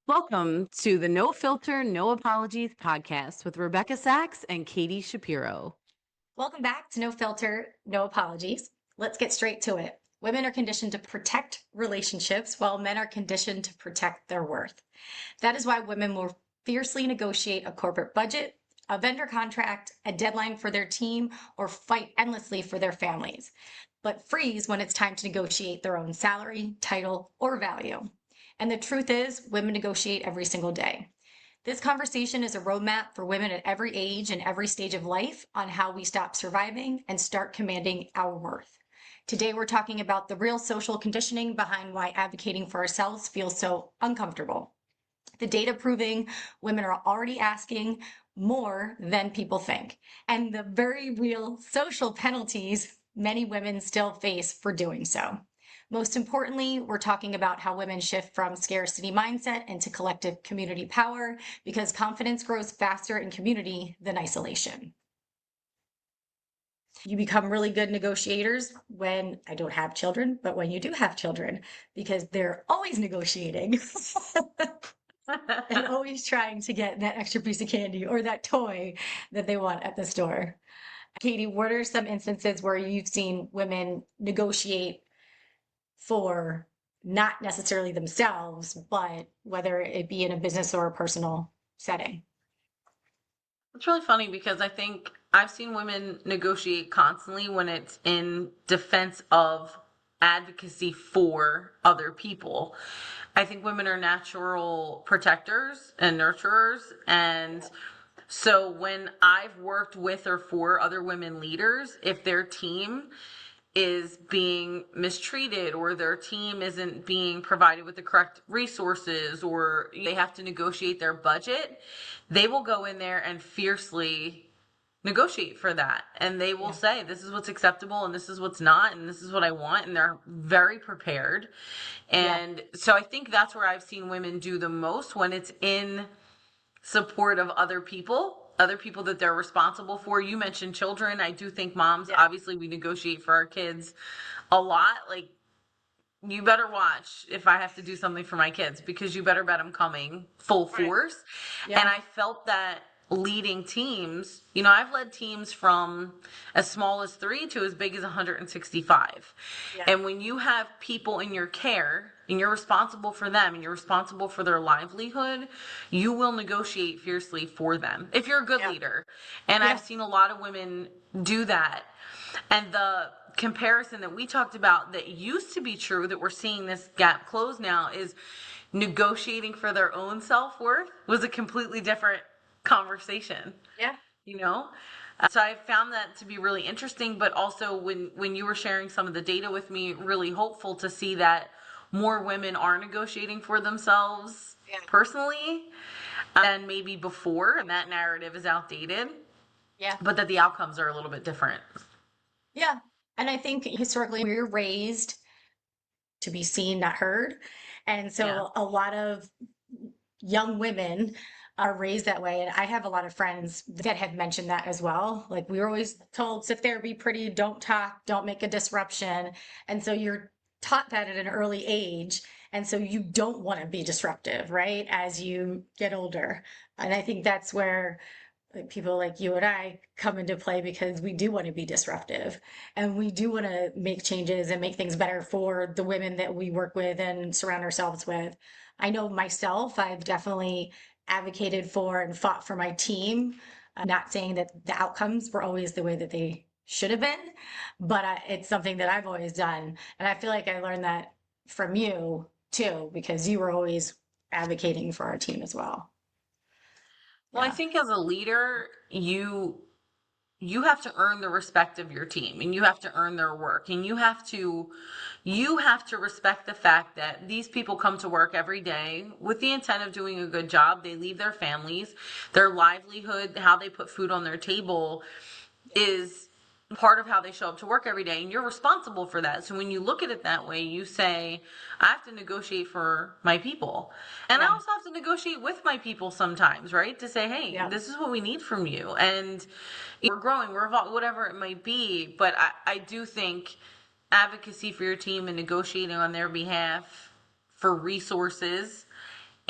Welcome to the No Filter, No Apologies podcast with Rebecca Sachs and Katy Shapiro. Welcome back to No Filter, No Apologies. Let's get straight to it. Women are conditioned to protect relationships while men are conditioned to protect their worth. That is why women will fiercely negotiate a corporate budget, a vendor contract, a deadline for their team, or fight endlessly for their families, but freeze when it's time to negotiate their own salary, title, or value. And the truth is, women negotiate every single day. This conversation is a roadmap for women at every age and every stage of life on how we stop surviving and start commanding our worth. Today, we're talking about the real social conditioning behind why advocating for ourselves feels so uncomfortable. The data proving women are already asking more than people think, and the very real social penalties many women still face for doing so. Most importantly, we're talking about how women shift from scarcity mindset into collective community power because confidence grows faster in community than isolation. You become really good negotiators when I don't have children, but when you do have children, because they're always negotiating and always trying to get that extra piece of candy or that toy that they want at the store. Katy, what are some instances where you've seen women negotiate for not necessarily themselves, but whether it be in a business or a personal setting? It's really funny because I think I've seen women negotiate constantly when it's in defense of advocacy for other people. I think women are natural protectors and nurturers. And so when I've worked with or for other women leaders, if their team is being mistreated or their team isn't being provided with the correct resources or they have to negotiate their budget, they will go in there and fiercely negotiate for that. And they will say, this is what's acceptable and this is what's not, and this is what I want. And they're very prepared. And so I think that's where I've seen women do the most, when it's in support of other people that they're responsible for. You mentioned children. I do think moms, obviously we negotiate for our kids a lot. Like, you better watch if I have to do something for my kids, because you better bet I'm coming full force. And I felt that leading teams. I've led teams from as small as 3 to as big as 165. And when you have people in your care and you're responsible for them and you're responsible for their livelihood, you will negotiate fiercely for them if you're a good leader. And I've seen a lot of women do that. And the comparison that we talked about that used to be true, that we're seeing this gap close now, is negotiating for their own self-worth was a completely different conversation. So I found that to be really interesting, but also when you were sharing some of the data with me, really hopeful to see that more women are negotiating for themselves personally than maybe before, and that narrative is outdated. But that the outcomes are a little bit different. And I think historically we were raised to be seen, not heard. And so a lot of young women are raised that way. And I have a lot of friends that have mentioned that as well. Like, we were always told, sit there, be pretty, don't talk, don't make a disruption. And so you're taught that at an early age. And so you don't want to be disruptive, right? As you get older. And I think that's where people like you and I come into play, because we do want to be disruptive and we do want to make changes and make things better for the women that we work with and surround ourselves with. I know myself, I've definitely advocated for and fought for my team. I'm not saying that the outcomes were always the way that they should have been, but it's something that I've always done. And I feel like I learned that from you too, because you were always advocating for our team as well. Well, I think as a leader, you have to earn the respect of your team, and you have to earn their work, and you have to respect the fact that these people come to work every day with the intent of doing a good job. They leave their families, their livelihood, how they put food on their table is part of how they show up to work every day, and you're responsible for that. So when you look at it that way, you say, I have to negotiate for my people, and I also have to negotiate with my people sometimes, right? To say, hey, this is what we need from you, and we're growing, we're evolving, whatever it might be. But I do think advocacy for your team and negotiating on their behalf for resources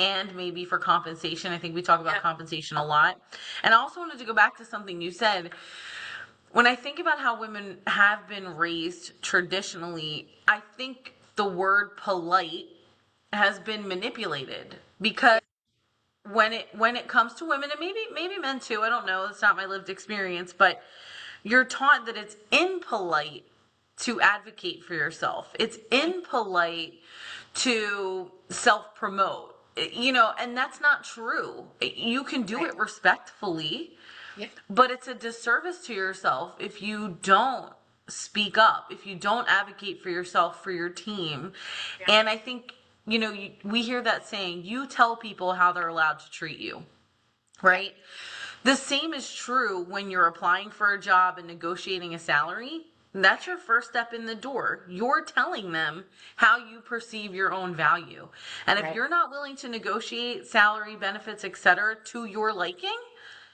and maybe for compensation. I think we talk about Yeah. compensation a lot. And I also wanted to go back to something you said. When I think about how women have been raised traditionally, I think the word polite has been manipulated because when it comes to women, and maybe men too, I don't know, it's not my lived experience, but you're taught that it's impolite to advocate for yourself. It's impolite to self promote, and that's not true. You can do Right. it respectfully, Yeah. but it's a disservice to yourself if you don't speak up, if you don't advocate for yourself, for your team. Yeah. And I think, we hear that saying, you tell people how they're allowed to treat you, right? The same is true when you're applying for a job and negotiating a salary. That's your first step in the door. You're telling them how you perceive your own value. And if Right. you're not willing to negotiate salary, benefits, etc., to your liking,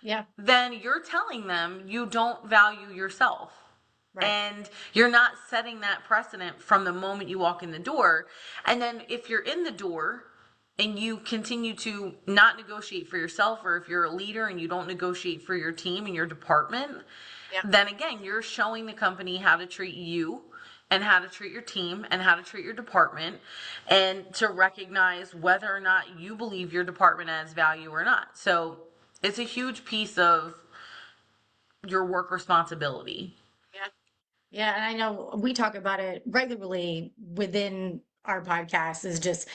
Yeah. then you're telling them you don't value yourself. Right. And you're not setting that precedent from the moment you walk in the door. And then if you're in the door and you continue to not negotiate for yourself, or if you're a leader and you don't negotiate for your team and your department, Yeah. then again, you're showing the company how to treat you and how to treat your team and how to treat your department, and to recognize whether or not you believe your department adds value or not. So it's a huge piece of your work responsibility. Yeah. Yeah. And I know we talk about it regularly within our podcast, is just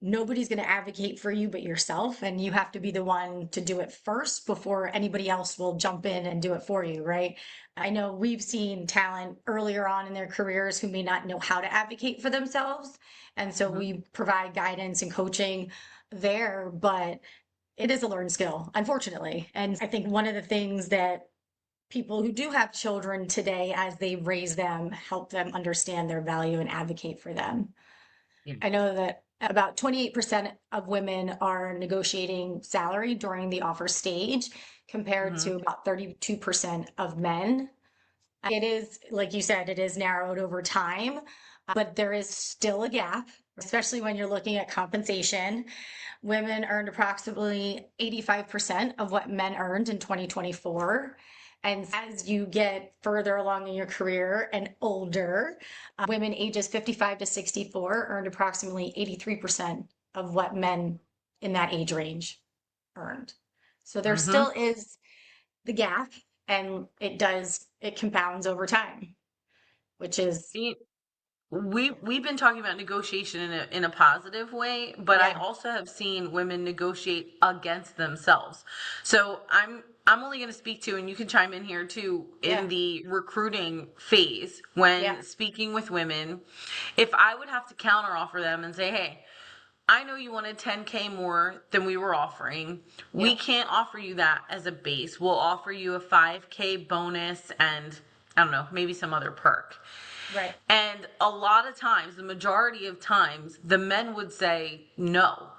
nobody's going to advocate for you but yourself. And you have to be the one to do it first before anybody else will jump in and do it for you. Right. I know we've seen talent earlier on in their careers who may not know how to advocate for themselves. And so Mhm. we provide guidance and coaching there, but it is a learned skill, unfortunately. And I think one of the things that people who do have children today, as they raise them, help them understand their value and advocate for them. Yeah. I know that about 28% of women are negotiating salary during the offer stage, compared Mhm. to about 32% of men. It is, like you said, it is narrowed over time, but there is still a gap, especially when you're looking at compensation. Women earned approximately 85% of what men earned in 2024. And as you get further along in your career and older, women ages 55 to 64 earned approximately 83% of what men in that age range earned. So there Mhm. still is the gap, and it compounds over time, which is, Y- we've been talking about negotiation in a positive way, but I yeah, also have seen women negotiate against themselves. So I'm only going to speak to, and you can chime in here too, in yeah, the recruiting phase yeah, when speaking with women. If I would have to counter offer them and say, hey, I know you wanted 10K more than we were offering. yeah, We can't offer you that as a base. We'll offer you a 5K bonus and, I don't know, maybe some other perk. right, And a lot of times, the majority of times, the men would say, no,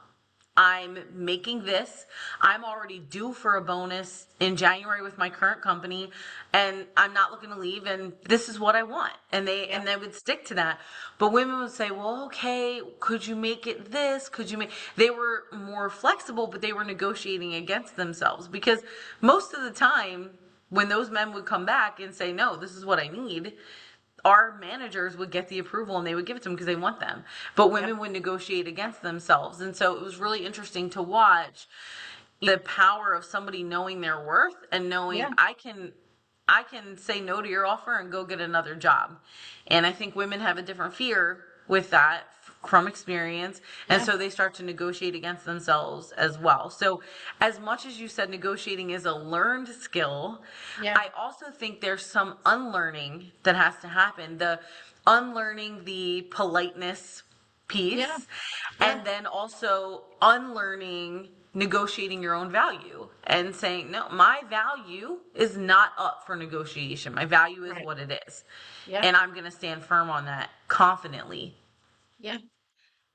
I'm making this. I'm already due for a bonus in January with my current company, and I'm not looking to leave, and this is what I want. And they yeah, and they would stick to that. But women would say, well, okay, could you make it this? Could you make They were more flexible, but they were negotiating against themselves, because most of the time when those men would come back and say, no, this is what I need, our managers would get the approval and they would give it to them because they want them. But yeah, women would negotiate against themselves. And so it was really interesting to watch the power of somebody knowing their worth and knowing, yeah, I can say no to your offer and go get another job. And I think women have a different fear with that from experience, and yeah, so they start to negotiate against themselves as well. So as much as you said negotiating is a learned skill, yeah, I also think there's some unlearning that has to happen. The unlearning the politeness yeah, piece, yeah, and then also unlearning negotiating your own value and saying, no, my value is not up for negotiation. My value is right, what it is. yeah, And I'm going to stand firm on that confidently. yeah,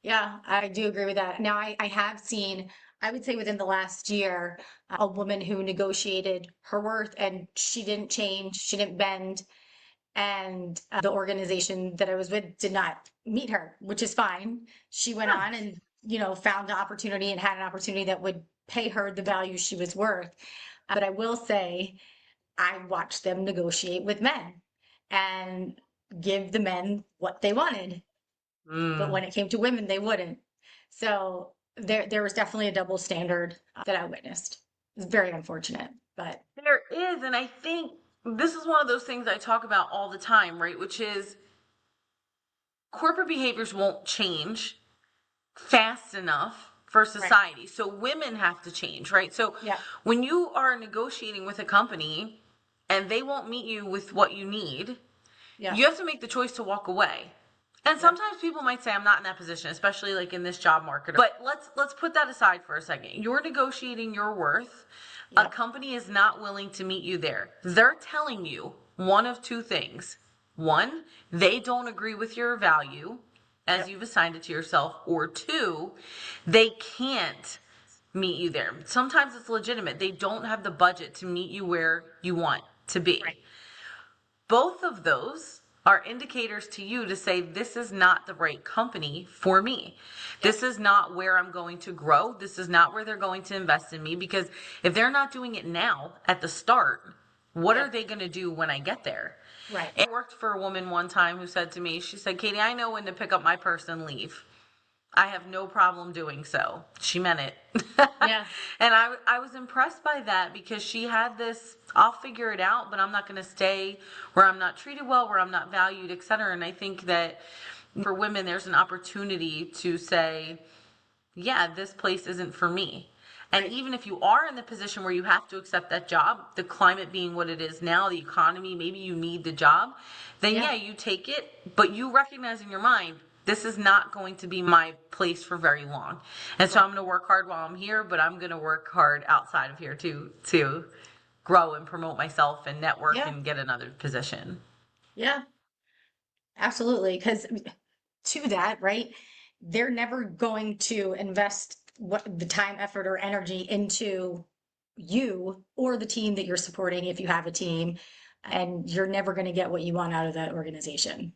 yeah. I do agree with that. Now, I have seen, I would say within the last year, a woman who negotiated her worth and she didn't change, she didn't bend, and the organization that I was with did not meet her, which is fine. She went Huh. on and found an opportunity and had an opportunity that would pay her the value she was worth. But I will say, I watched them negotiate with men and give the men what they wanted. But when it came to women, they wouldn't. So there was definitely a double standard that I witnessed. It's very unfortunate, but There is, and I think this is one of those things I talk about all the time, right? Which is corporate behaviors won't change fast enough for society. Right. So women have to change, right? So yeah. when you are negotiating with a company and they won't meet you with what you need, yeah. you have to make the choice to walk away. And sometimes people might say, I'm not in that position, especially like in this job market. But let's put that aside for a second. You're negotiating your worth. A company is not willing to meet you there. They're telling you one of two things. One, they don't agree with your value as you've assigned it to yourself. Or two, they can't meet you there. Sometimes it's legitimate. They don't have the budget to meet you where you want to be. Right. Both of those are indicators to you to say, this is not the right company for me. This is not where I'm going to grow. This is not where they're going to invest in me, because if they're not doing it now at the start, what are they going to do when I get there? Right. I worked for a woman one time who said to me, she said, Katy, I know when to pick up my purse and leave. I have no problem doing so. She meant it. Yeah. And I was impressed by that, because she had this, I'll figure it out, but I'm not going to stay where I'm not treated well, where I'm not valued, etc. And I think that for women, there's an opportunity to say, yeah, this place isn't for me. And even if you are in the position where you have to accept that job, the climate being what it is now, the economy, maybe you need the job, then you take it, but you recognize in your mind, this is not going to be my place for very long. And so I'm going to work hard while I'm here, but I'm going to work hard outside of here to grow and promote myself and network and get another position. Yeah, absolutely. Because to that, right, they're never going to invest the time, effort, or energy into you or the team that you're supporting if you have a team, and you're never going to get what you want out of that organization.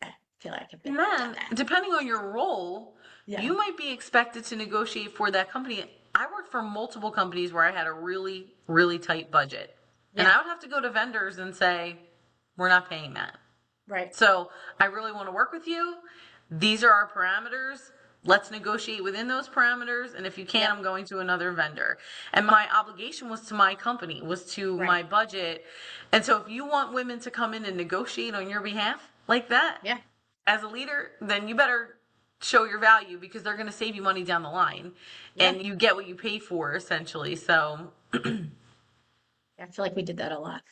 I feel like I've been And then, depending on your role, you might be expected to negotiate for that company. I worked for multiple companies where I had a really, really tight budget. And I would have to go to vendors and say, we're not paying that. Right. So I really want to work with you. These are our parameters. Let's negotiate within those parameters. And if you can't, I'm going to another vendor. And my obligation was to my company, was to my budget. And so if you want women to come in and negotiate on your behalf like that, as a leader, then you better show your value, because they're going to save you money down the line. And you get what you pay for, essentially. So I feel like we did that a lot.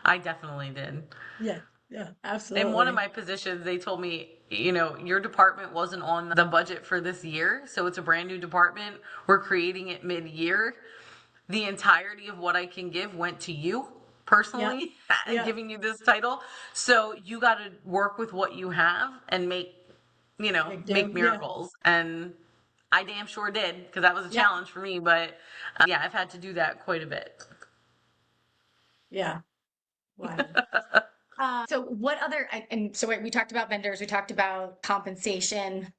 I definitely did. Yeah, absolutely. In one of my positions, they told me, your department wasn't on the budget for this year, so it's a brand new department. We're creating it mid-year. The entirety of what I can give went to you personally, giving you this title. So you got to work with what you have and make miracles. And I damn sure did, because that was a challenge for me. But I've had to do that quite a bit. Yeah. Wow. So what other, and so we talked about vendors, we talked about compensation,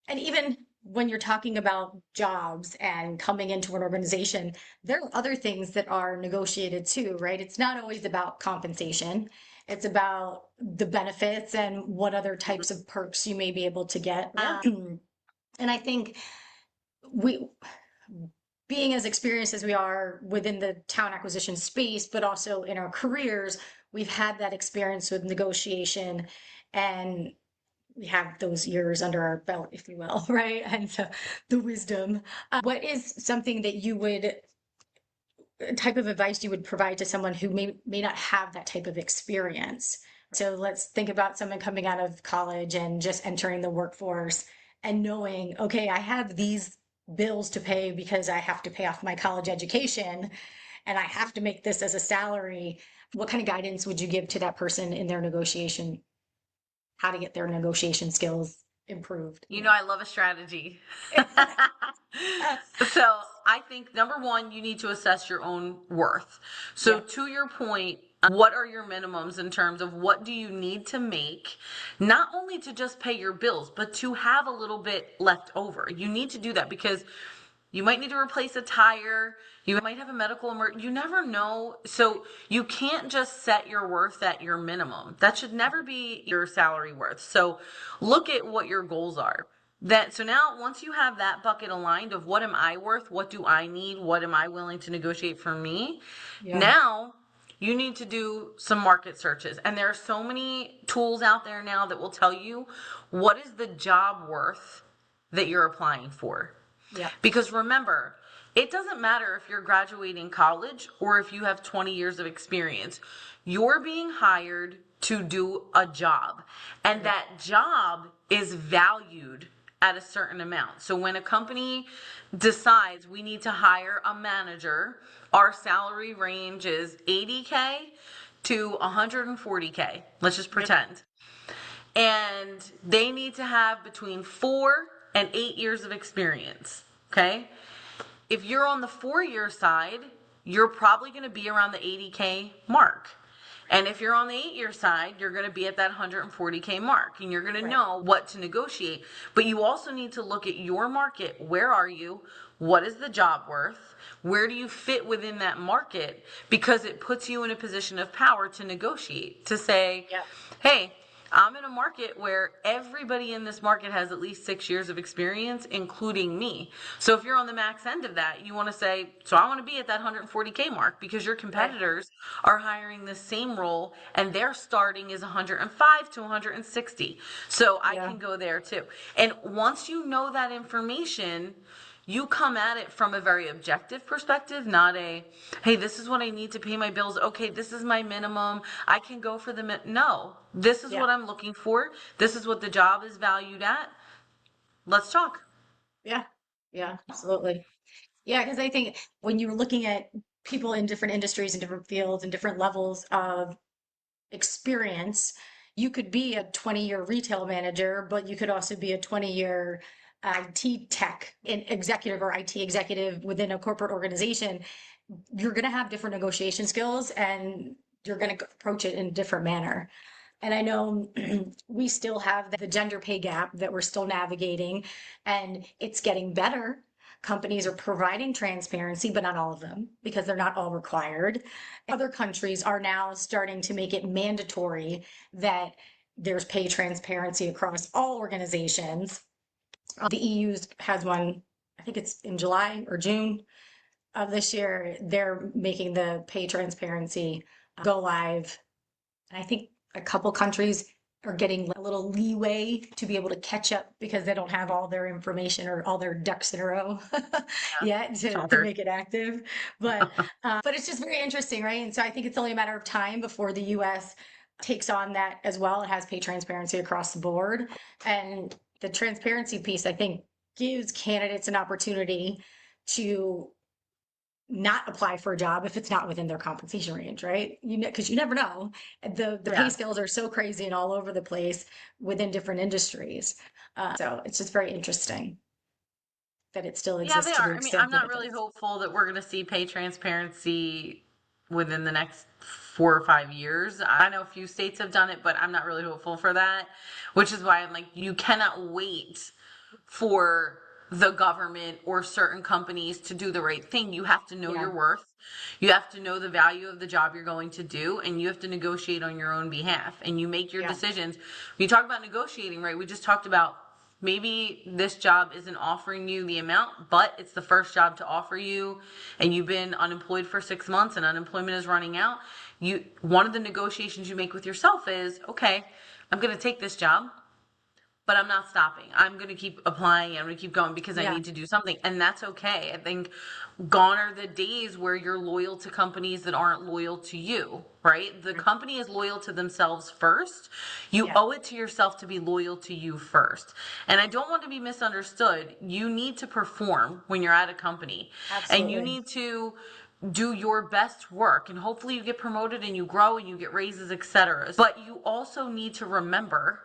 and even when you're talking about jobs and coming into an organization, there are other things that are negotiated too, right? It's not always about compensation. It's about the benefits and what other types of perks you may be able to get. And I think being as experienced as we are within the talent acquisition space, but also in our careers, we've had that experience with negotiation, and we have those years under our belt, if you will, right? And so the wisdom. What is something that you would, type of advice you would provide to someone who may not have that type of experience? So let's think about someone coming out of college and just entering the workforce and knowing, okay, I have these bills to pay because I have to pay off my college education and I have to make this as a salary. What kind of guidance would you give to that person in their negotiation, how to get their negotiation skills improved? I love a strategy. So I think number one, you need to assess your own worth. So to your point, What are your minimums in terms of what do you need to make, not only to just pay your bills, but to have a little bit left over. You need to do that because you might need to replace a tire. You might have a medical emergency. You never know. So you can't just set your worth at your minimum. That should never be your salary worth. So look at what your goals are. So now once you have that bucket aligned of what am I worth, what do I need, what am I willing to negotiate for me, now you need to do some market searches. And there are so many tools out there now that will tell you what is the job worth that you're applying for. Yeah. Because remember, it doesn't matter if you're graduating college or if you have 20 years of experience. You're being hired to do a job, and that job is valued at a certain amount. So when a company decides we need to hire a manager, our salary range is 80K to 140K. Let's just pretend. And they need to have between 4 and 8 years of experience. Okay? If you're on the 4-year side, you're probably going to be around the 80K mark. And if you're on the 8-year side, you're going to be at that 140K mark, and you're going to know what to negotiate. But you also need to look at your market. Where are you? What is the job worth? Where do you fit within that market? Because it puts you in a position of power to negotiate, to say, hey, I'm in a market where everybody in this market has at least 6 years of experience, including me. So if you're on the max end of that, you want to say, so I want to be at that 140K mark, because your competitors are hiring the same role and their starting is 105 to 160. So I can go there too. And once you know that information, you come at it from a very objective perspective, not a, hey, this is what I need to pay my bills. Okay, this is my minimum. I can go for the no. This is what I'm looking for. This is what the job is valued at. Let's talk. Yeah, absolutely. Yeah, because I think when you're looking at people in different industries and different fields and different levels of experience, you could be a 20-year retail manager, but you could also be a 20-year IT tech executive or IT executive within a corporate organization. You're going to have different negotiation skills and you're going to approach it in a different manner. And I know we still have the gender pay gap that we're still navigating, and it's getting better. Companies are providing transparency, but not all of them, because they're not all required. Other countries are now starting to make it mandatory that there's pay transparency across all organizations. The EU has one, I think it's in July or June of this year. They're making the pay transparency go live. And I think a couple countries are getting a little leeway to be able to catch up because they don't have all their information or all their ducks in a row yet to make it active. But it's just very interesting, right? And so I think it's only a matter of time before the US takes on that as well. It has pay transparency across the board. And the transparency piece, I think, gives candidates an opportunity to not apply for a job if it's not within their compensation range, right? Because you never know. The pay scales are so crazy and all over the place within different industries. So it's just very interesting that it still exists. Yeah, they are. I mean, I'm not really hopeful that we're going to see pay transparency within the next 4 or 5 years. I know a few states have done it, but I'm not really hopeful for that, which is why I'm like, you cannot wait for the government or certain companies to do the right thing. You have to know your worth. You have to know the value of the job you're going to do, and you have to negotiate on your own behalf, and you make your decisions. When you talk about negotiating, right? We just talked about maybe this job isn't offering you the amount, but it's the first job to offer you, and you've been unemployed for 6 months and unemployment is running out. One of the negotiations you make with yourself is, okay, I'm going to take this job, but I'm not stopping. I'm going to keep applying. I'm going to keep going because I need to do something. And that's okay. I think gone are the days where you're loyal to companies that aren't loyal to you, right? The company is loyal to themselves first. You owe it to yourself to be loyal to you first. And I don't want to be misunderstood. You need to perform when you're at a company. Absolutely. And you need to do your best work, and hopefully you get promoted and you grow and you get raises, etc. But you also need to remember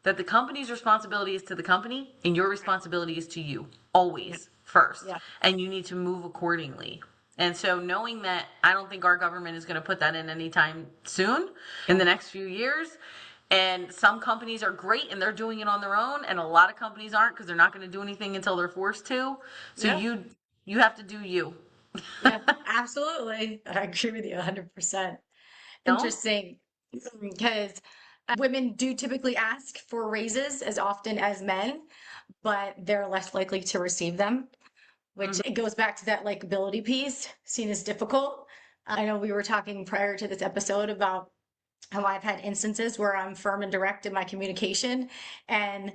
that the company's responsibility is to the company and your responsibility is to you always first. And you need to move accordingly. And so knowing that, I don't think our government is going to put that in anytime soon in the next few years. And some companies are great and they're doing it on their own, and a lot of companies aren't because they're not going to do anything until they're forced to. So Yeah. you have to do you. Yeah, absolutely. I agree with you 100%. No? Interesting, because women do typically ask for raises as often as men, but they're less likely to receive them, which Mhm. it goes back to that likability piece, seen as difficult. I know we were talking prior to this episode about how I've had instances where I'm firm and direct in my communication, and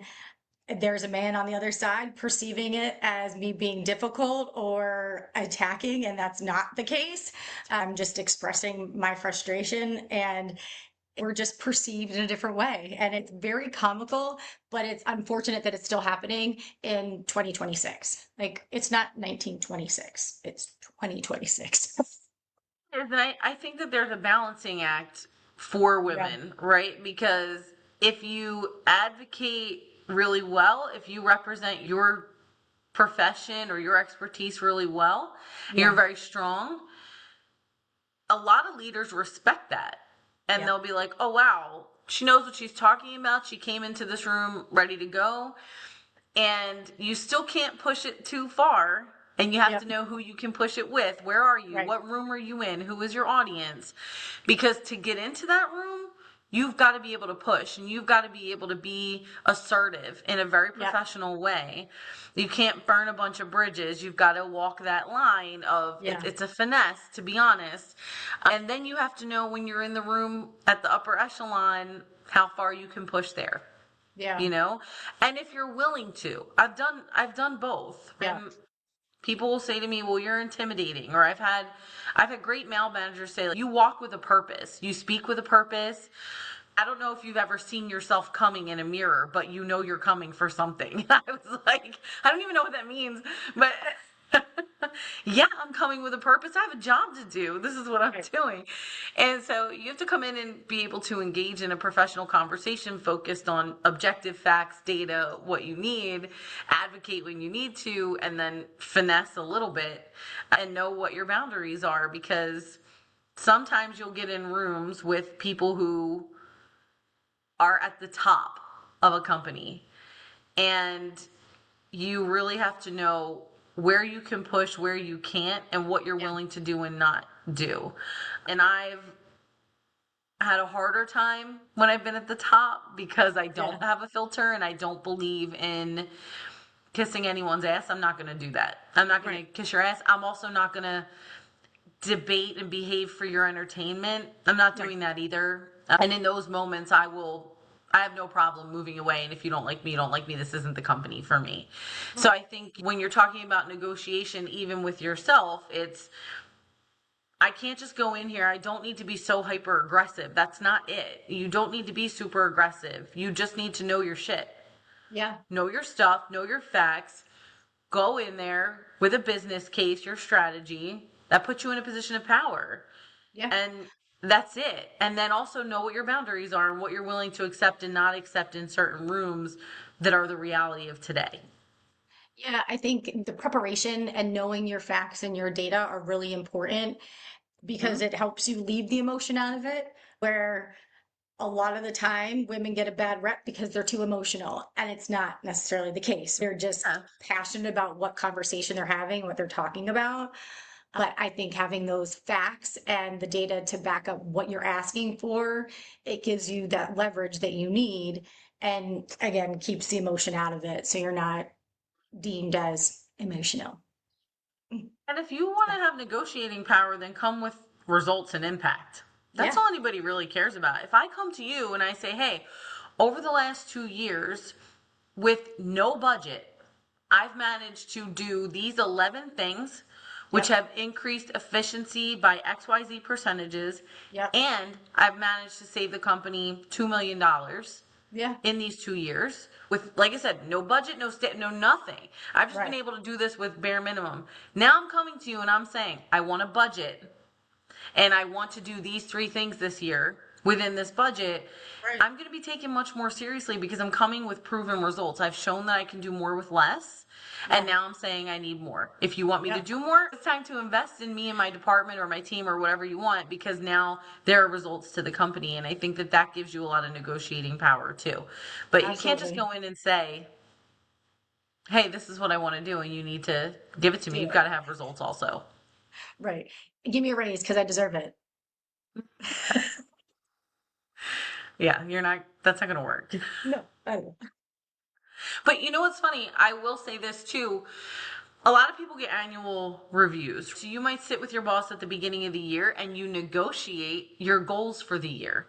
there's a man on the other side perceiving it as me being difficult or attacking, and that's not the case. I'm just expressing my frustration, and we're just perceived in a different way. And it's very comical, but it's unfortunate that it's still happening in 2026. Like, it's not 1926, it's 2026. And I think that there's a balancing act for Yeah, women, right? Because if you advocate really well, if you represent your profession or your expertise really well, you're yeah, very strong, a lot of leaders respect that. And yeah, they'll be like, oh, wow, she knows what she's talking about. She came into this room ready to go. And you still can't push it too far. And you have yep, to know who you can push it with. Where are you? right, What room are you in? Who is your audience? Because to get into that room, you've got to be able to push and you've got to be able to be assertive in a very yep, professional way. You can't burn a bunch of bridges. You've got to walk that line of yeah, it's a finesse, to be honest. And then you have to know when you're in the room at the upper echelon how far you can push there, yeah, you know. And if you're willing to, I've done both. yeah, People will say to me, well, you're intimidating. Or I've had great male managers say, like, you walk with a purpose, you speak with a purpose. I don't know if you've ever seen yourself coming in a mirror, but you know you're coming for something. I was like, I don't even know what that means, but yeah, I'm coming with a purpose. I have a job to do. This is what I'm right, doing. And so you have to come in and be able to engage in a professional conversation focused on objective facts, data, what you need, advocate when you need to, and then finesse a little bit and know what your boundaries are, because sometimes you'll get in rooms with people who are at the top of a company, and you really have to know where you can push, where you can't, and what you're yeah, willing to do and not do. And I've had a harder time when I've been at the top because I yeah, don't have a filter and I don't believe in kissing anyone's ass. I'm not going to do that. I'm not going right, to kiss your ass. I'm also not going to debate and behave for your entertainment. I'm not right, doing that either. And in those moments, I have no problem moving away. And if you don't like me, you don't like me. This isn't the company for me. So I think when you're talking about negotiation, even with yourself, I can't just go in here. I don't need to be so hyper aggressive. That's not it. You don't need to be super aggressive. You just need to know your shit. yeah, Know your stuff, know your facts. Go in there with a business case, your strategy. That puts you in a position of power. yeah. And that's it. And then also know what your boundaries are and what you're willing to accept and not accept in certain rooms that are the reality of today. Yeah, I think the preparation and knowing your facts and your data are really important because Hmm. it helps you leave the emotion out of it. Where a lot of the time women get a bad rep because they're too emotional, and it's not necessarily the case. They're just Yeah. passionate about what conversation they're having, what they're talking about. But I think having those facts and the data to back up what you're asking for, it gives you that leverage that you need. And again, keeps the emotion out of it. So you're not deemed as emotional. And if you want to have negotiating power, then come with results and impact. That's Yeah. all anybody really cares about. If I come to you and I say, hey, over the last 2 years, with no budget, I've managed to do these 11 things, which Yep. have increased efficiency by XYZ percentages, Yep. and I've managed to save the company $2 million Yeah. in these 2 years with, like I said, no budget, no nothing. I've just been Right. able to do this with bare minimum. Now I'm coming to you and I'm saying, I want a budget and I want to do these 3 things this year. within this budget, Right. I'm going to be taken much more seriously because I'm coming with proven results. I've shown that I can do more with less. And Yeah. now I'm saying I need more. If you want me to Yep. do more, it's time to invest in me and my department or my team or whatever you want, because now there are results to the company. And I think that that gives you a lot of negotiating power too. But you can't just Absolutely. go in and say, hey, this is what I want to do, and you need to give it to me. Do You've it. got to have results also. Right. Give me a raise because I deserve it. Yeah, that's not going to work. No, I don't. But you know what's funny? I will say this too. A lot of people get annual reviews. So you might sit with your boss at the beginning of the year and you negotiate your goals for the year.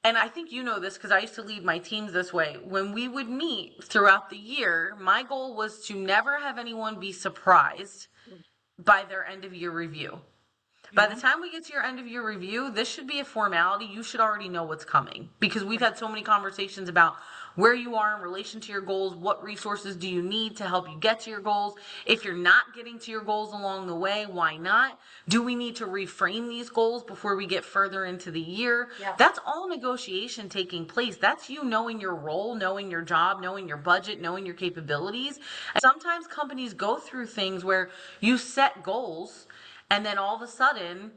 And I think you know this because I used to lead my teams this way. When we would meet throughout the year, my goal was to never have anyone be surprised by their end of year review. By the Yeah. time we get to your end of year review, this should be a formality. You should already know what's coming because we've had so many conversations about where you are in relation to your goals. What resources do you need to help you get to your goals? If you're not getting to your goals along the way, why not? Do we need to reframe these goals before we get further into the year? Yeah. That's all negotiation taking place. That's you knowing your role, knowing your job, knowing your budget, knowing your capabilities. And sometimes companies go through things where you set goals and then all of a sudden,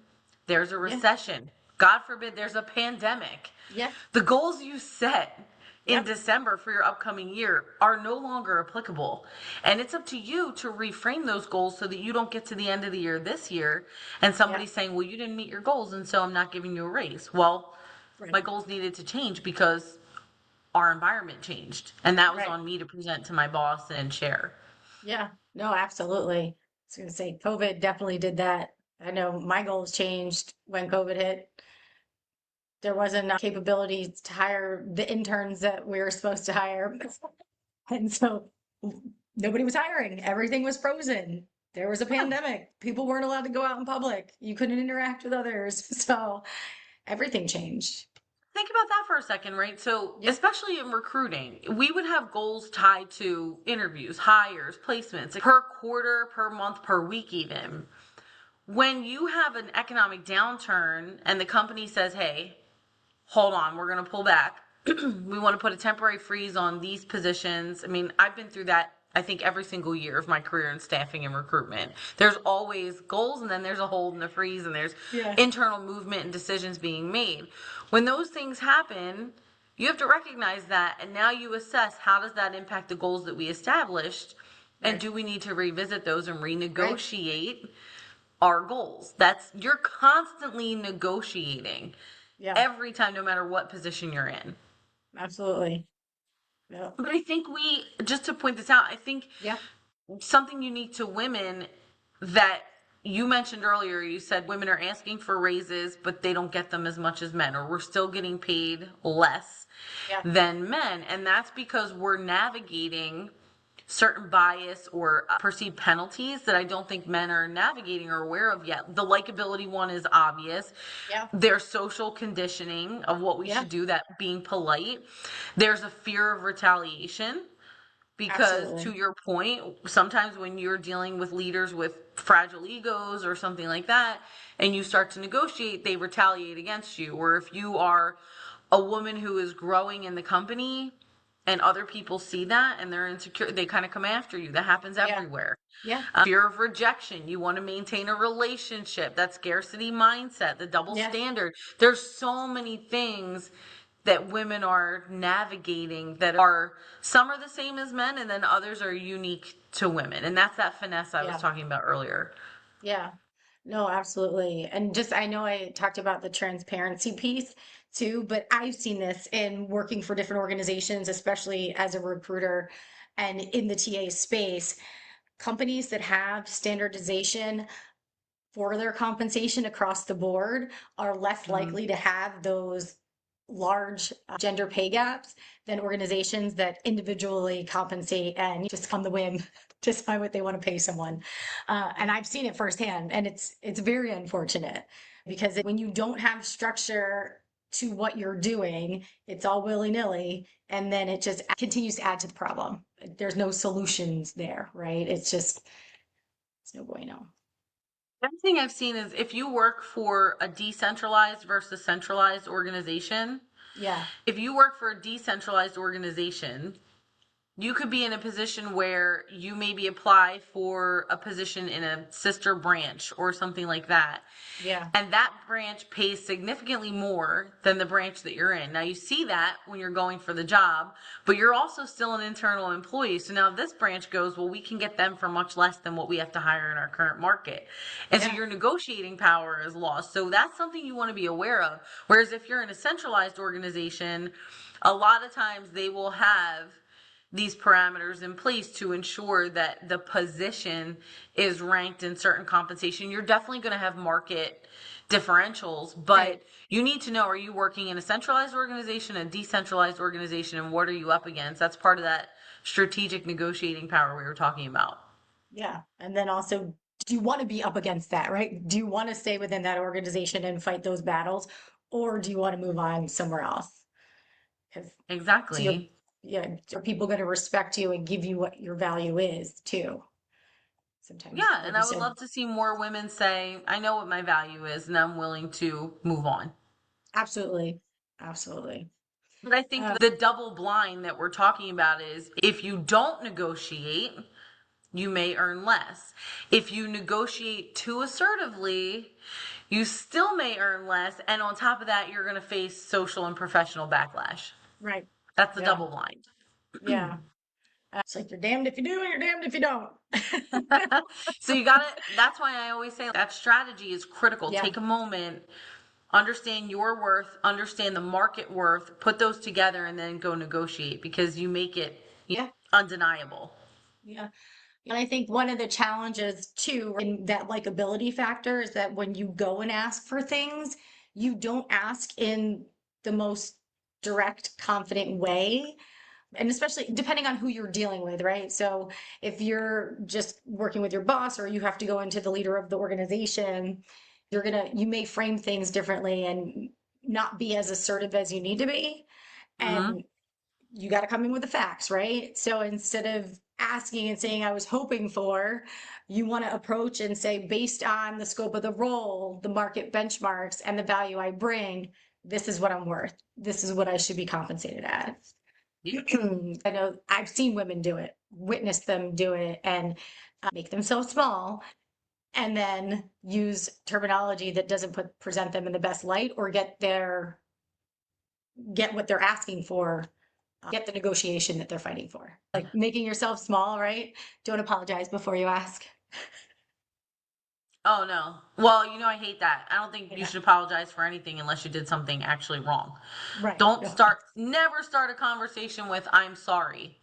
there's a Yeah. recession. God forbid there's a pandemic. Yeah. The goals you set in Yep. December for your upcoming year are no longer applicable. And it's up to you to reframe those goals so that you don't get to the end of the year this year and somebody's Yep. saying, well, you didn't meet your goals, and so I'm not giving you a raise. Well, my Right. goals needed to change because our environment changed. And that was Right. on me to present to my boss and share. Yeah. No, absolutely. I was going to say COVID definitely did that. I know my goals changed when COVID hit. There wasn't enough capability to hire the interns that we were supposed to hire. And so nobody was hiring. Everything was frozen. There was a Yeah. pandemic. People weren't allowed to go out in public. You couldn't interact with others. So everything changed. Think about that for a second, right? So, Yeah. especially in recruiting, we would have goals tied to interviews, hires, placements, per quarter, per month, per week, even. When you have an economic downturn and the company says, hey, hold on, we're going to pull back. We want to put a temporary freeze on these positions. I mean, I've been through that, I think, every single year of my career in staffing and recruitment. There's always goals, and then there's a hold and a freeze, and there's Yeah. internal movement and decisions being made. When those things happen, you have to recognize that, and now you assess how does that impact the goals that we established, and Right. do we need to revisit those and Right. renegotiate our goals? You're constantly negotiating Yeah. every time, no matter what position you're in. Absolutely. Yeah. But I think just to point this out, I think Yeah. something unique to women that you mentioned earlier, you said women are asking for raises, but they don't get them as much as men, or we're still getting paid less Yeah. than men. And that's because we're navigating certain bias or perceived penalties that I don't think men are navigating or aware of yet. The likability one is obvious. Yeah. There's social conditioning of what we Yeah. should do, that being polite. There's a fear of retaliation because, to Absolutely. your point, sometimes when you're dealing with leaders with fragile egos or something like that, and you start to negotiate, they retaliate against you. Or if you are a woman who is growing in the company and other people see that and they're insecure, they kind of come after you. That happens Yeah. everywhere. Yeah. Fear of rejection. You want to maintain a relationship. That scarcity mindset, the double Yeah. standard. There's so many things that women are navigating that are, some are the same as men, and then others are unique to women. And that's that finesse I was Yeah. talking about earlier. Yeah. No, absolutely. And just, I know I talked about the transparency piece too, but I've seen this in working for different organizations, especially as a recruiter and in the TA space. Companies that have standardization for their compensation across the board are less Mm. likely to have those large gender pay gaps than organizations that individually compensate and just on the whim decide what they want to pay someone. And I've seen it firsthand, and it's very unfortunate because when you don't have structure to what you're doing, it's all willy-nilly, and then it just continues to add to the problem. There's no solutions there, right? It's no bueno. One thing I've seen is if you work for a decentralized versus centralized organization, Yeah. if you work for a decentralized organization, you could be in a position where you maybe apply for a position in a sister branch or something like that. Yeah. And that branch pays significantly more than the branch that you're in. Now, you see that when you're going for the job, but you're also still an internal employee. So now this branch goes, well, we can get them for much less than what we have to hire in our current market. And so Yeah. your negotiating power is lost. So that's something you want to be aware of. Whereas if you're in a centralized organization, a lot of times they will have these parameters in place to ensure that the position is ranked in certain compensation. You're definitely going to have market differentials, but Right. you need to know, are you working in a centralized organization, a decentralized organization, and what are you up against? That's part of that strategic negotiating power we were talking about. Yeah. And then also, do you want to be up against that, right? Do you want to stay within that organization and fight those battles, or do you want to move on somewhere else? Because so you're, Exactly. yeah, are people going to respect you and give you what your value is too? Sometimes, Yeah, like and you I would said, love to see more women say, I know what my value is and I'm willing to move on. absolutely, absolutely. But I think Um, the double blind that we're talking about is if you don't negotiate, you may earn less. If you negotiate too assertively, you still may earn less. And on top of that, you're going to face social and professional backlash. right. That's the Yeah. double blind. Yeah. It's like you're damned if you do and you're damned if you don't. So you got to, that's why I always say that strategy is critical. Yeah. Take a moment, understand your worth, understand the market worth, put those together, and then go negotiate because you make it Yeah. undeniable. Yeah. And I think one of the challenges too in that likability factor is that when you go and ask for things, you don't ask in the most direct, confident way. And especially depending on who you're dealing with, right? So if you're just working with your boss or you have to go into the leader of the organization, you may frame things differently and not be as assertive as you need to be. Mm-hmm. And you got to come in with the facts, right? So instead of asking and saying, I was hoping for, you want to approach and say, based on the scope of the role, the market benchmarks, and the value I bring, this is what I'm worth. This is what I should be compensated at. I know I've seen women do it, witness them do it, and make themselves small, and then use terminology that doesn't present them in the best light or get what they're asking for, get the negotiation that they're fighting for. Like making yourself small, right? Don't apologize before you ask. Oh no. Well, I hate that. I don't think you Yeah, should apologize for anything unless you did something actually wrong. right. Don't No, start, never start a conversation with, I'm sorry.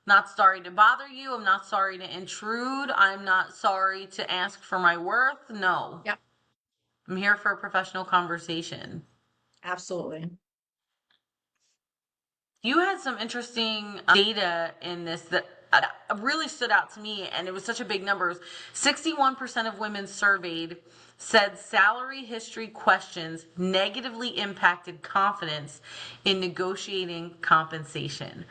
Not sorry to bother you. I'm not sorry to intrude. I'm not sorry to ask for my worth. No. yep, I'm here for a professional conversation. absolutely. You had some interesting data in this that really stood out to me, and it was such a big number. 61% of women surveyed said salary history questions negatively impacted confidence in negotiating compensation.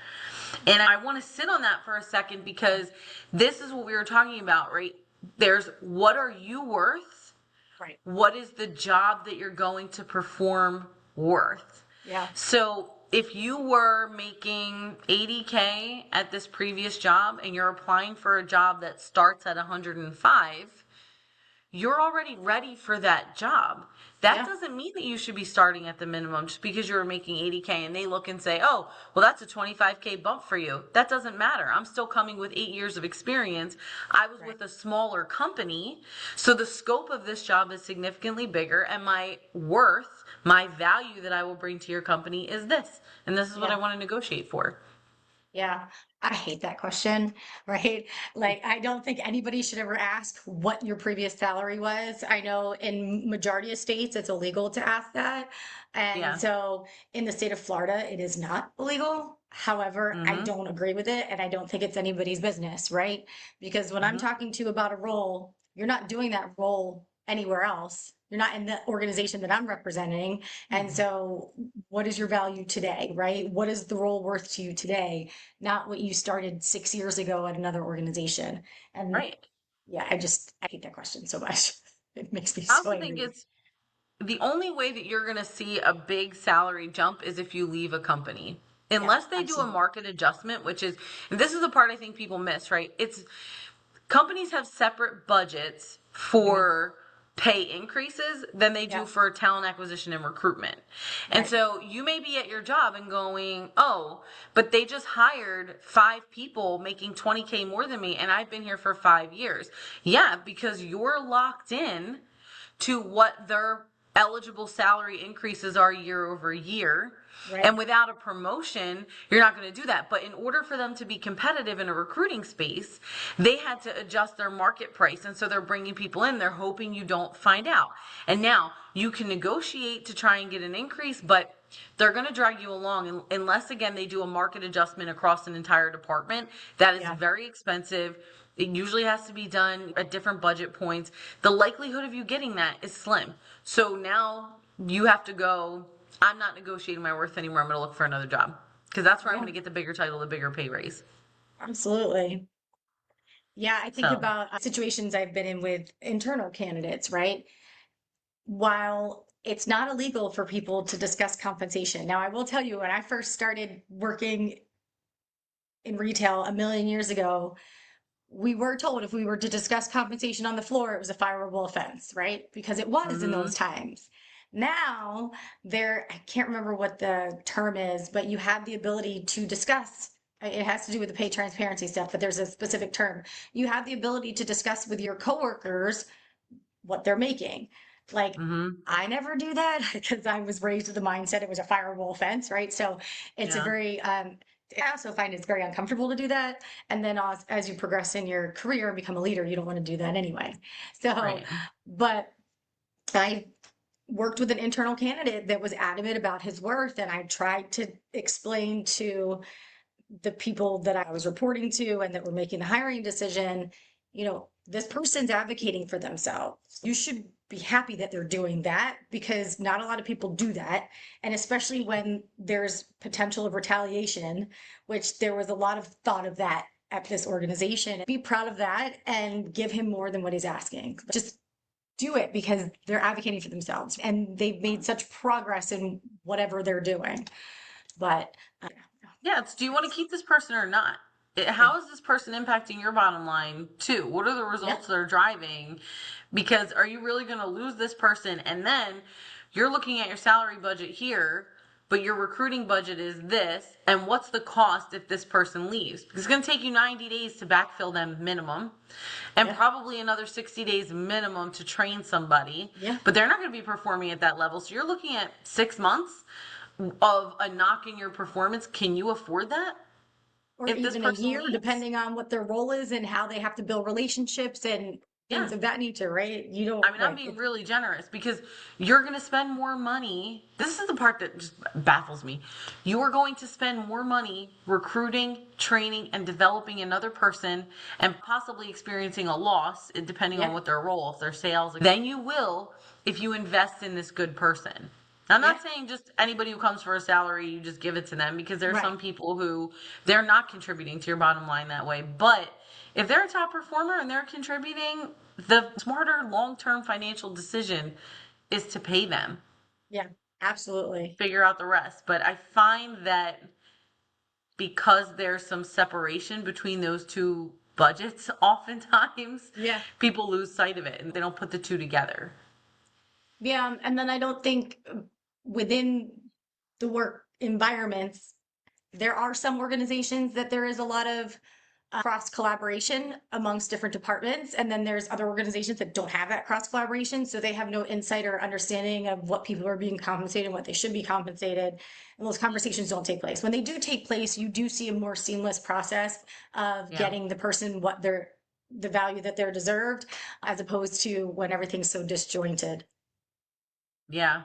And I want to sit on that for a second because this is what we were talking about, right? There's what are you worth? Right. What is the job that you're going to perform worth? Yeah. So if you were making 80K at this previous job and you're applying for a job that starts at 105, you're already ready for that job. That Yeah. doesn't mean that you should be starting at the minimum just because you're making 80K and they look and say, oh, well, that's a 25K bump for you. That doesn't matter. I'm still coming with 8 years of experience. I was Right. with a smaller company. So the scope of this job is significantly bigger and my worth, my value that I will bring to your company is this. And this is what I Yeah. want to negotiate for. Yeah, I hate that question, right? Like, I don't think anybody should ever ask what your previous salary was. I know in majority of states it's illegal to ask that. And Yeah. so in the state of Florida, it is not illegal. However, I Mm-hmm. don't agree with it and I don't think it's anybody's business, right? Because when I'm Mm-hmm. talking to you about a role, you're not doing that role anywhere else. You're not in the organization that I'm representing. And so what is your value today, right? What is the role worth to you today? Not what you started 6 years ago at another organization. And Right. yeah, I hate that question so much. It makes me I so also think angry. it's the only way that you're going to see a big salary jump is if you leave a company. Yeah, Unless they do a absolutely. market adjustment, which is, and this is the part I think people miss, right? It's companies have separate budgets Hmm. for pay increases than they do Yeah, for talent acquisition and recruitment. And right. so you may be at your job and going, oh, but they just hired 5 people making 20K more than me, and I've been here for 5 years. Yeah, because you're locked in to what their eligible salary increases are year over year. Right. And without a promotion, you're not going to do that. But in order for them to be competitive in a recruiting space, they had to adjust their market price. And so they're bringing people in. They're hoping you don't find out. And now you can negotiate to try and get an increase, but they're going to drag you along unless, again, they do a market adjustment across an entire department. That is Yeah. very expensive. It usually has to be done at different budget points. The likelihood of you getting that is slim. So now you have to go, I'm not negotiating my worth anymore. I'm going to look for another job because that's where I'm Yeah, going to get the bigger title, the bigger pay raise. absolutely. Yeah, I think So, about situations I've been in with internal candidates, right? While it's not illegal for people to discuss compensation. Now, I will tell you, when I first started working in retail a million years ago, we were told if we were to discuss compensation on the floor, it was a fireable offense, right? Because it was in those mm-hmm, times. Now, I can't remember what the term is, but you have the ability to discuss. It has to do with the pay transparency stuff, but there's a specific term. You have the ability to discuss with your coworkers what they're making. Like, mm-hmm, I never do that because I was raised with the mindset it was a fireable offense, right? So it's a yeah, very, I also find it's very uncomfortable to do that. And then as you progress in your career and become a leader, you don't want to do that anyway. So, right. but I worked with an internal candidate that was adamant about his worth, and I tried to explain to the people that I was reporting to and that were making the hiring decision, this person's advocating for themselves. You should be happy that they're doing that because not a lot of people do that. And especially when there's potential of retaliation, which there was a lot of thought of that at this organization. Be proud of that and give him more than what he's asking. Just do it because they're advocating for themselves and they've made such progress in whatever they're doing. But Yeah, it's do you want to keep this person or not? yeah, How is this person impacting your bottom line too? What are the yeah, results they're driving? Because are you really going to lose this person? And then you're looking at your salary budget here, but your recruiting budget is this. And what's the cost if this person leaves? Because it's going to take you 90 days to backfill them minimum, and yeah, probably another 60 days minimum to train somebody. yeah. But they're not going to be performing at that level. So you're looking at 6 months of a knock in your performance. Can you afford that Or if this even a person year, leaves? depending on what their role is and how they have to build relationships and Yeah. things of that nature, right? You don't, I mean, I'm right. being really generous because you're going to spend more money. This is the part that just baffles me. You are going to spend more money recruiting, training, and developing another person and possibly experiencing a loss, depending on Yeah, what their role, if they're sales, than you will if you invest in this good person. I'm yeah, not saying just anybody who comes for a salary, you just give it to them because there are right. some people who they're not contributing to your bottom line that way. But if they're a top performer and they're contributing, the smarter long-term financial decision is to pay them, Yeah, absolutely. figure out the rest. But I find that because there's some separation between those two budgets, oftentimes Yeah. people lose sight of it and they don't put the two together. Yeah. And then I don't think within the work environments, there are some organizations that there is a lot of cross collaboration amongst different departments. And then there's other organizations that don't have that cross collaboration. So they have no insight or understanding of what people are being compensated and what they should be compensated. And those conversations don't take place. When they do take place, you do see a more seamless process of Yeah. getting the person the value that they're deserved, as opposed to when everything's so disjointed. Yeah.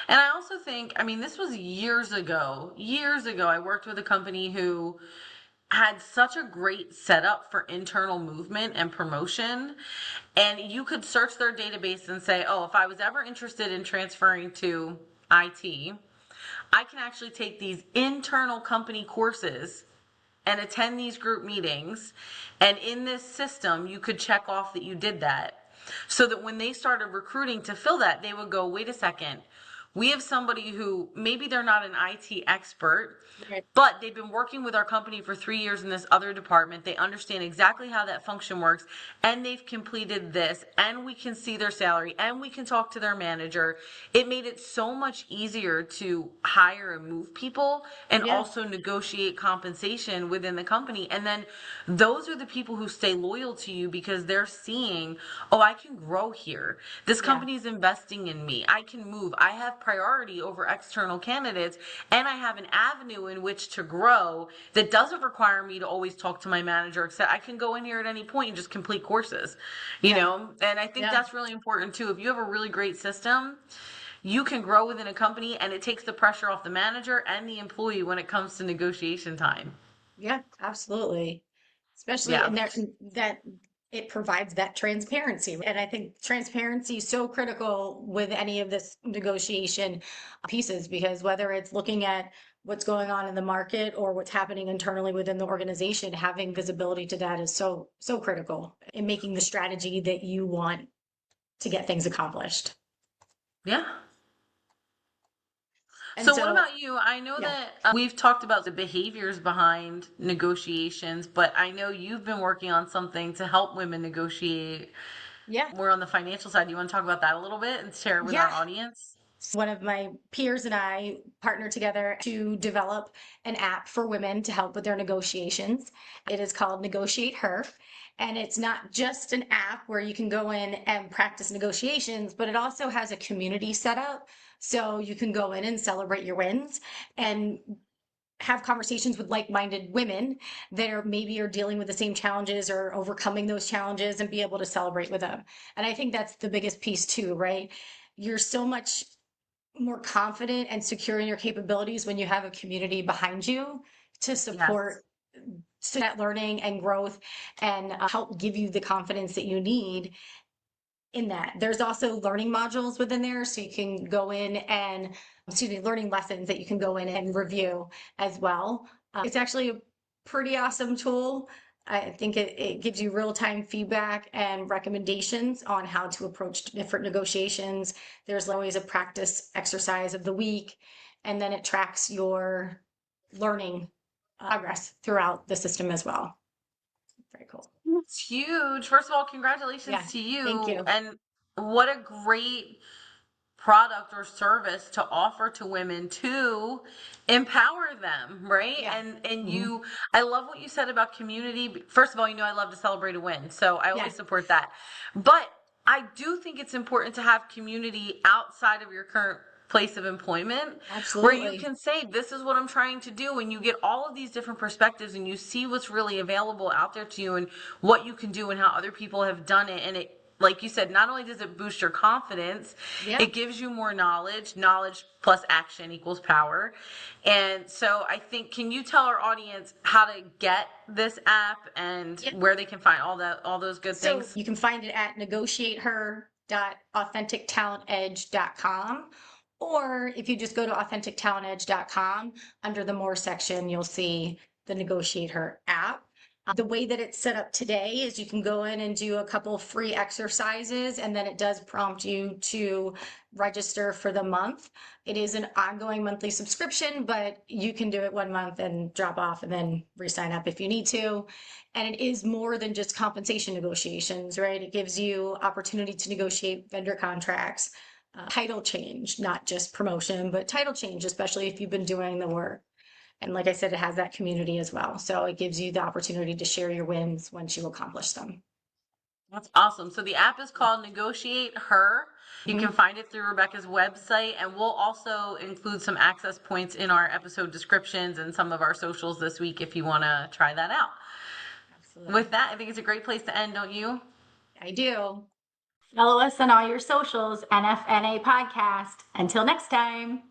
And I also think, I mean, this was years ago. Years ago, I worked with a company who had such a great setup for internal movement and promotion. And you could search their database and say, oh, if I was ever interested in transferring to IT, I can actually take these internal company courses and attend these group meetings. And in this system, you could check off that you did that. so that when they started recruiting to fill that, they would go, wait a second, we have somebody who maybe they're not an IT expert, Right. but they've been working with our company for 3 years in this other department. They understand exactly how that function works, and they've completed this, and we can see their salary, and we can talk to their manager. It made it so much easier to hire and move people, and Yeah. also negotiate compensation within the company. And then those are the people who stay loyal to you because they're seeing, oh, I can grow here. This company is investing in me. I can move. I have priority over external candidates, and I have an avenue in which to grow that doesn't require me to always talk to my manager, except I can go in here at any point and just complete courses, you know? And I think that's really important too. If you have a really great system, you can grow within a company, and it takes the pressure off the manager and the employee when it comes to negotiation time. Yeah, absolutely. Especially Yeah. in that it provides that transparency. And I think transparency is so critical with any of this negotiation pieces, because whether it's looking at what's going on in the market or what's happening internally within the organization, having visibility to that is so critical in making the strategy that you want to get things accomplished. Yeah. And So what so, about you? I know yeah. that we've talked about the behaviors behind negotiations, but I know you've been working on something to help women negotiate. Yeah. We're on the financial side. Do you want to talk about that a little bit and share it with our Yeah. audience? One of my peers and I partnered together to develop an app for women to help with their negotiations. It is called Negotiate Her. And it's not just an app where you can go in and practice negotiations, but it also has a community set up. So you can go in and celebrate your wins and have conversations with like-minded women that are maybe are dealing with the same challenges or overcoming those challenges and be able to celebrate with them. And I think that's the biggest piece too, right? You're so much more confident and secure in your capabilities when you have a community behind you to support that learning and growth and help give you the confidence that you need in that. There's also learning modules within there, so you can go in and, learning lessons that you can go in and review as well. It's actually a pretty awesome tool. I think it gives you real-time feedback and recommendations on how to approach different negotiations. There's always a practice exercise of the week, and then it tracks your learning progress throughout the system as well. Very cool. It's huge. First of all, Yeah, congratulations to thank you. you. And what a great product or service to offer to women to empower them, right? Yeah. And Mhm. you, I love what you said about community. First of all, I love to celebrate a win, so I Yeah, always support that. But I do think it's important to have community outside of your current place of employment where you absolutely. can say, this is what I'm trying to do, and you get all of these different perspectives and you see what's really available out there to you and what you can do and how other people have done it. And it, like you said, not only does it boost your confidence, Yeah. it gives you more knowledge. Knowledge plus action equals power. And so I think, can you tell our audience how to get this app and Yeah. where they can find all those good So things? you can find it at negotiateher.authentictalentedge.com. Or if you just go to authentictalentedge.com, under the More section, you'll see the Negotiate Her app. The way that it's set up today is you can go in and do a couple free exercises, and then it does prompt you to register for the month. It is an ongoing monthly subscription, but you can do it 1 month and drop off and then re-sign up if you need to. And it is more than just compensation negotiations, right? It gives you opportunity to negotiate vendor contracts, title change, not just promotion, but title change, especially if you've been doing the work. And like I said, it has that community as well. So it gives you the opportunity to share your wins once you accomplish them. That's awesome. So the app is called Negotiate Her. You can Mhm. find it through Rebecca's website, and we'll also include some access points in our episode descriptions and some of our socials this week if you want to try that out. Absolutely. With that, I think it's a great place to end, don't you? I do. Follow us on all your socials, NFNA Podcast. Until next time.